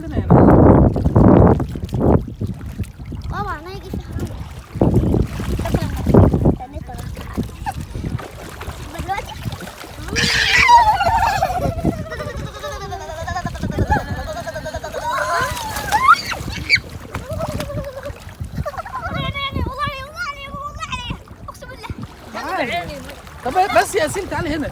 هنا يعني. طبعا هيجي في حاجه. دلوقتي طب بس يا اسيل تعالي هنا.